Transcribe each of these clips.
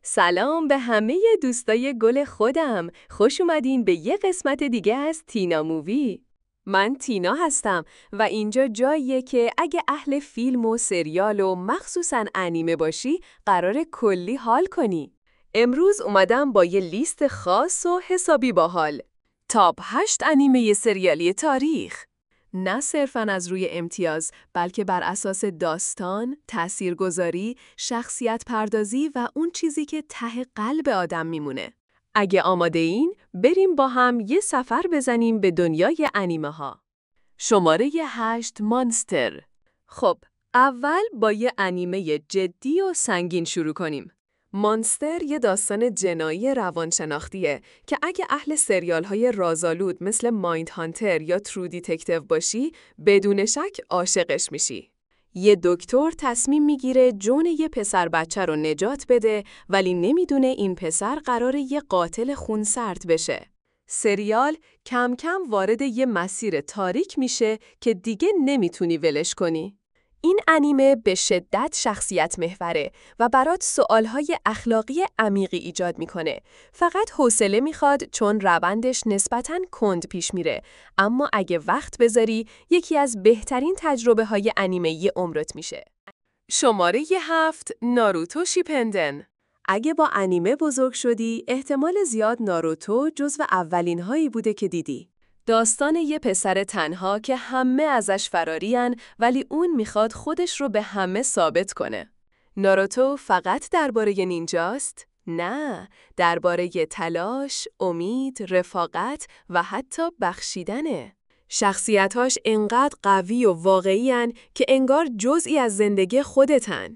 سلام به همه دوستای گل خودم. خوش اومدین به یه قسمت دیگه از تینا مووی. من تینا هستم و اینجا جاییه که اگه اهل فیلم و سریال و مخصوصاً انیمه باشی قرار کلی حال کنی. امروز اومدم با یه لیست خاص و حسابی باحال. تاپ 8 انیمه سریالی تاریخ. نه صرفاً از روی امتیاز، بلکه بر اساس داستان، تاثیرگذاری، شخصیت پردازی و اون چیزی که ته قلب آدم میمونه. اگه آماده این، بریم با هم یه سفر بزنیم به دنیای انیمه ها. شماره 8 مانستر. خب، اول با یه انیمه جدی و سنگین شروع کنیم. مانستر یه داستان جنایی روانشناختیه که اگه اهل سریال‌های رازآلود مثل مایند هانتر یا ترو دیتکتیو باشی، بدون شک عاشقش میشی. یه دکتر تصمیم میگیره جون یه پسر بچه رو نجات بده، ولی نمیدونه این پسر قراره یه قاتل خونسرد بشه. سریال کم کم وارد یه مسیر تاریک میشه که دیگه نمیتونی ولش کنی. این انیمه به شدت شخصیت محوره و برات سوالهای اخلاقی عمیقی ایجاد میکنه. فقط حوصله میخواد چون روندش نسبتاً کند پیش میره، اما اگه وقت بذاری یکی از بهترین تجربه های انیمه‌ای عمرت میشه. شماره 7 ناروتو شیپندن. اگه با انیمه بزرگ شدی، احتمال زیاد ناروتو جزو اولین هایی بوده که دیدی. داستان یه پسر تنها که همه ازش فرارین ولی اون میخواد خودش رو به همه ثابت کنه. ناروتو فقط درباره نینجاست؟ نه، درباره تلاش، امید، رفاقت و حتی بخشیدنه. شخصیتاش انقدر قوی و واقعی‌ان که انگار جزئی از زندگی خودتن.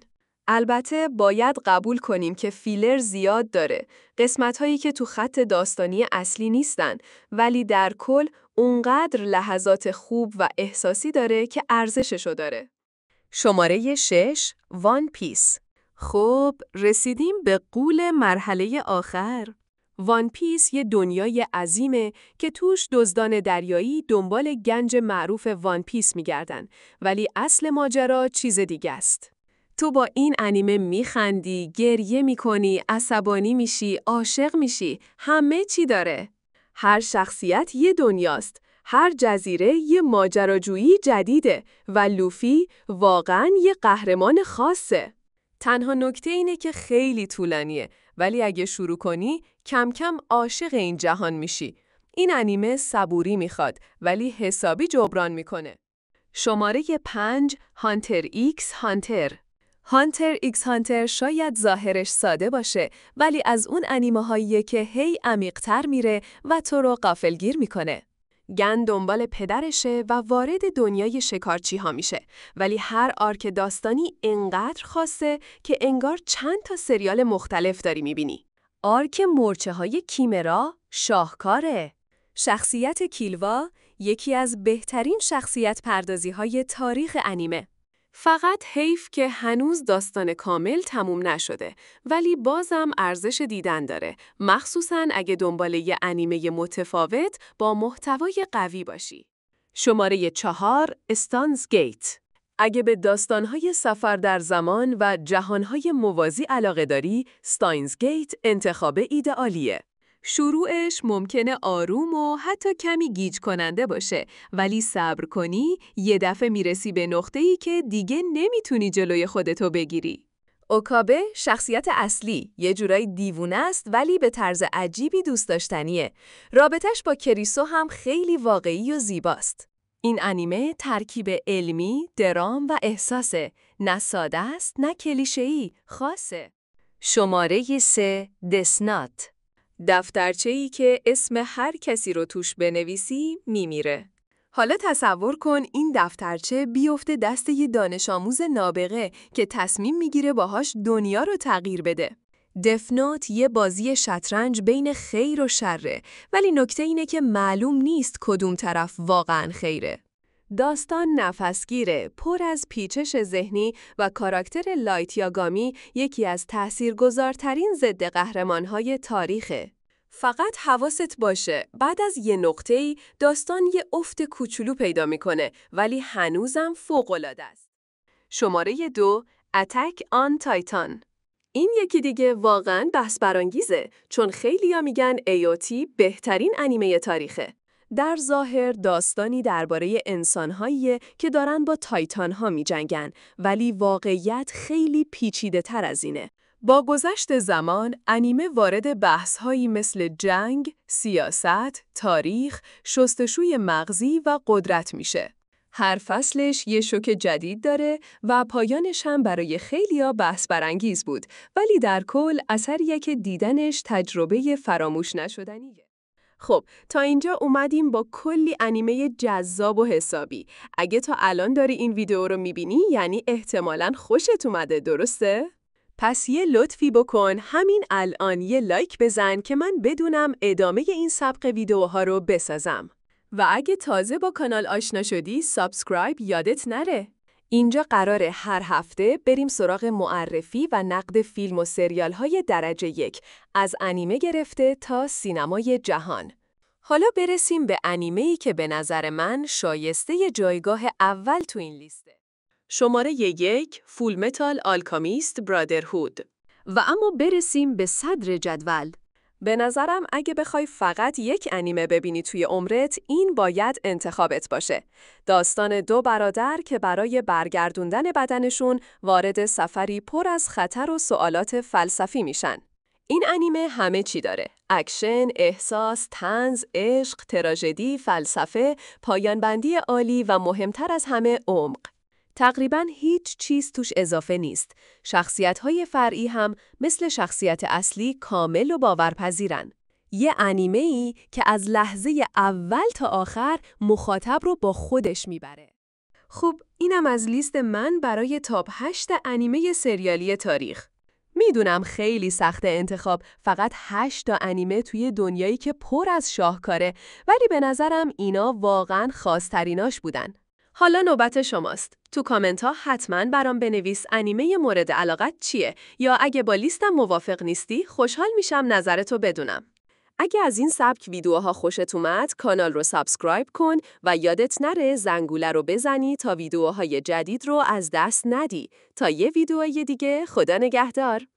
البته باید قبول کنیم که فیلر زیاد داره، قسمت‌هایی که تو خط داستانی اصلی نیستن، ولی در کل اونقدر لحظات خوب و احساسی داره که ارزششو داره. شماره 6 وان پیس. خب رسیدیم به غول مرحله آخر. وان پیس یه دنیای عظیمه که توش دزدان دریایی دنبال گنج معروف وان پیس میگردن، ولی اصل ماجرا چیز دیگه است. تو با این انیمه میخندی، گریه میکنی، عصبانی میشی، عاشق میشی، همه چی داره. هر شخصیت یه دنیاست، هر جزیره یه ماجراجویی جدیده و لوفی واقعاً یه قهرمان خاصه. تنها نکته اینه که خیلی طولانیه، ولی اگه شروع کنی کم کم عاشق این جهان میشی. این انیمه صبوری میخواد، ولی حسابی جبران میکنه. شماره 5 هانتر ایکس هانتر. هانتر ایکس هانتر شاید ظاهرش ساده باشه، ولی از اون انیمه هاییه که هی عمیق‌تر میره و تو رو غافلگیر میکنه. گن دنبال پدرشه و وارد دنیای شکارچی ها میشه، ولی هر آرک داستانی انقدر خاصه که انگار چند تا سریال مختلف داری میبینی. آرک مورچه های کیمرا شاهکاره. شخصیت کیلوا یکی از بهترین شخصیت پردازی های تاریخ انیمه. فقط حیف که هنوز داستان کامل تموم نشده، ولی بازم ارزش دیدن داره، مخصوصاً اگه دنبال یه انیمه متفاوت با محتوای قوی باشی. شماره 4 استانز گیت. اگه به داستان‌های سفر در زمان و جهان‌های موازی علاقه داری، استاینز گیت انتخاب ایدئالیه. شروعش ممکنه آروم و حتی کمی گیج کننده باشه، ولی صبر کنی یه دفعه میرسی به نقطه‌ای که دیگه نمیتونی جلوی خودتو بگیری. اوکابه شخصیت اصلی یه جورایی دیوونه است، ولی به طرز عجیبی دوست داشتنیه. رابطش با کریسو هم خیلی واقعی و زیباست. این انیمه ترکیب علمی، درام و احساسه. نه ساده است، نه کلیشه‌ای، خاصه. شماره 3 دسنات. دفترچه‌ای که اسم هر کسی رو توش بنویسی میمیره. حالا تصور کن این دفترچه بیفته دست یه دانش آموز نابغه که تصمیم میگیره باهاش دنیا رو تغییر بده. دفنوت یه بازی شطرنج بین خیر و شره، ولی نکته اینه که معلوم نیست کدوم طرف واقعاً خیره. داستان نفسگیره، پر از پیچش ذهنی و کاراکتر لایت یاگامی یکی از تأثیرگذارترین ضد قهرمان‌های تاریخه. فقط حواست باشه، بعد از یه نقطه‌ای داستان یه افت کوچولو پیدا میکنه، ولی هنوزم فوق‌العاده است. شماره 2 اتک آن تایتان. این یکی دیگه واقعاً بحث برانگیزه، چون خیلیا میگن AOT بهترین انیمه تاریخه. در ظاهر داستانی درباره انسان‌هاییه که دارن با تایتان‌ها می‌جنگن، ولی واقعیت خیلی پیچیده‌تر از اینه. با گذشت زمان، انیمه وارد بحث‌هایی مثل جنگ، سیاست، تاریخ، شستشوی مغزی و قدرت میشه. هر فصلش یه شوک جدید داره و پایانش هم برای خیلیا بحث برانگیز بود، ولی در کل اثریه که دیدنش تجربه فراموش نشدنیه. خب، تا اینجا اومدیم با کلی انیمه جذاب و حسابی. اگه تا الان داری این ویدیو رو میبینی، یعنی احتمالاً خوشت اومده، درسته؟ پس یه لطفی بکن، همین الان یه لایک بزن که من بدونم ادامه این سبق ویدیوها رو بسازم. و اگه تازه با کانال آشنا شدی، سابسکرایب یادت نره. اینجا قراره هر هفته بریم سراغ معرفی و نقد فیلم و سریال های درجه 1 از انیمه گرفته تا سینمای جهان. حالا برسیم به انیمه‌ای که به نظر من شایسته جایگاه اول تو این لیسته. شماره 1 فول متال آلکامیست برادرهود. و اما برسیم به صدر جدول. به نظرم اگه بخوای فقط یک انیمه ببینی توی عمرت، این باید انتخابت باشه. داستان دو برادر که برای برگردوندن بدنشون وارد سفری پر از خطر و سوالات فلسفی میشن. این انیمه همه چی داره. اکشن، احساس، طنز، عشق، تراژدی، فلسفه، پایان‌بندی عالی و مهمتر از همه عمق. تقریباً هیچ چیز توش اضافه نیست. شخصیت‌های فرعی هم مثل شخصیت اصلی کامل و باورپذیرن. یه انیمه‌ای که از لحظه اول تا آخر مخاطب رو با خودش میبره. خب، اینم از لیست من برای تاپ 8 انیمه سریالی تاریخ. میدونم خیلی سخت انتخاب، فقط 8 تا انیمه توی دنیایی که پر از شاهکاره، ولی به نظرم اینا واقعاً خاص‌تریناش بودن. حالا نوبت شماست. تو کامنت ها حتما برام بنویس انیمه مورد علاقت چیه، یا اگه با لیستم موافق نیستی خوشحال میشم نظرتو بدونم. اگه از این سبک ویدیوها خوشت اومد، کانال رو سابسکرایب کن و یادت نره زنگوله رو بزنی تا ویدیوهای جدید رو از دست ندی. تا یه ویدیوی دیگه، خدا نگهدار.